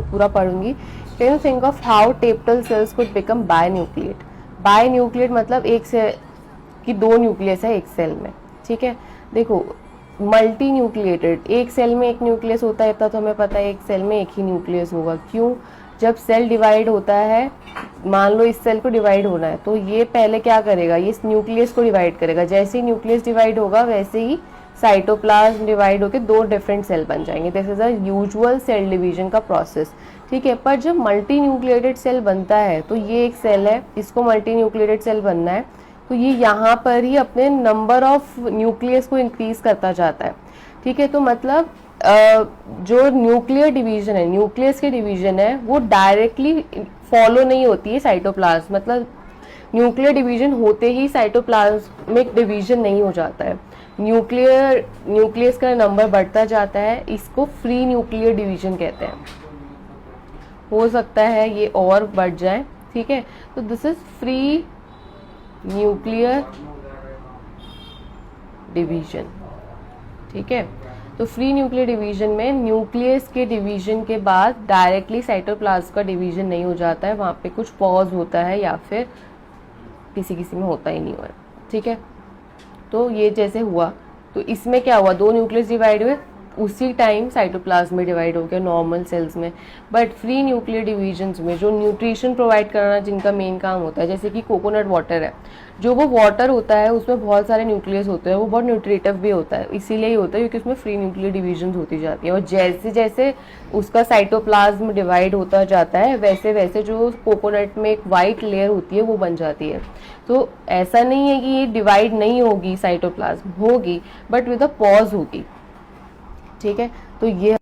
पूरा पढ़ूंगी। Can you think of how tapetal cells could become binucleate. Binucleate मतलब एक से कि दो न्यूक्लियस है एक सेल में, ठीक है। देखो मल्टी न्यूक्लिएटेड, एक सेल में एक न्यूक्लियस होता है, इतना तो हमें पता है, एक सेल में एक ही न्यूक्लियस होगा। क्यों? जब सेल डिवाइड होता है, मान लो इस सेल को डिवाइड होना है, तो ये पहले क्या करेगा, ये इस न्यूक्लियस को डिवाइड करेगा। जैसे ही न्यूक्लियस डिवाइड होगा वैसे ही साइटोप्लाज्म डिवाइड होकर दो डिफरेंट सेल बन जाएंगे। This is a usual cell division का प्रोसेस, ठीक है। पर जब मल्टी न्यूक्लिएटेड सेल बनता है, तो ये एक सेल है, इसको मल्टी न्यूक्लिएटेड सेल बनना है, तो ये यहाँ पर ही अपने नंबर ऑफ न्यूक्लियस को इंक्रीज करता जाता है, ठीक है। तो मतलब जो न्यूक्लियर डिवीजन है, न्यूक्लियस की डिवीजन है, वो डायरेक्टली फॉलो नहीं होती है साइटोप्लाज्म, मतलब न्यूक्लियर डिवीजन होते ही साइटोप्लाज्मिक डिवीजन नहीं हो जाता है। न्यूक्लियस का नंबर बढ़ता जाता है, इसको फ्री न्यूक्लियर डिवीजन कहते हैं। हो सकता है ये और बढ़ जाए, ठीक है। तो this is free nuclear division, ठीक है। तो फ्री न्यूक्लियर डिवीजन में न्यूक्लियस के डिवीजन के बाद डायरेक्टली साइटोप्लाज्म का डिवीजन नहीं हो जाता है, वहाँ पे कुछ पॉज होता है या फिर किसी किसी में होता ही नहीं हुआ, ठीक है। तो ये जैसे हुआ, तो इसमें क्या हुआ, दो न्यूक्लियस डिवाइड हुए, उसी टाइम साइटोप्लाज्म में डिवाइड हो गया नॉर्मल सेल्स में। बट फ्री न्यूक्लियर डिवीजन्स में जो न्यूट्रिशन प्रोवाइड करना जिनका मेन काम होता है, जैसे कि कोकोनट वाटर है, जो वो वाटर होता है उसमें बहुत सारे न्यूक्लियस होते हैं, वो बहुत न्यूट्रिटिव भी होता है, इसीलिए ही होता है क्योंकि उसमें फ्री न्यूक्लियर डिवीजन्स होती जाती है। और जैसे जैसे उसका साइटोप्लाज्म डिवाइड होता जाता है, वैसे वैसे जो कोकोनट में एक वाइट लेयर होती है वो बन जाती है। तो ऐसा नहीं है कि ये डिवाइड नहीं होगी, साइटोप्लाज्म होगी बट विद अ पॉज होगी, ठीक है। तो ये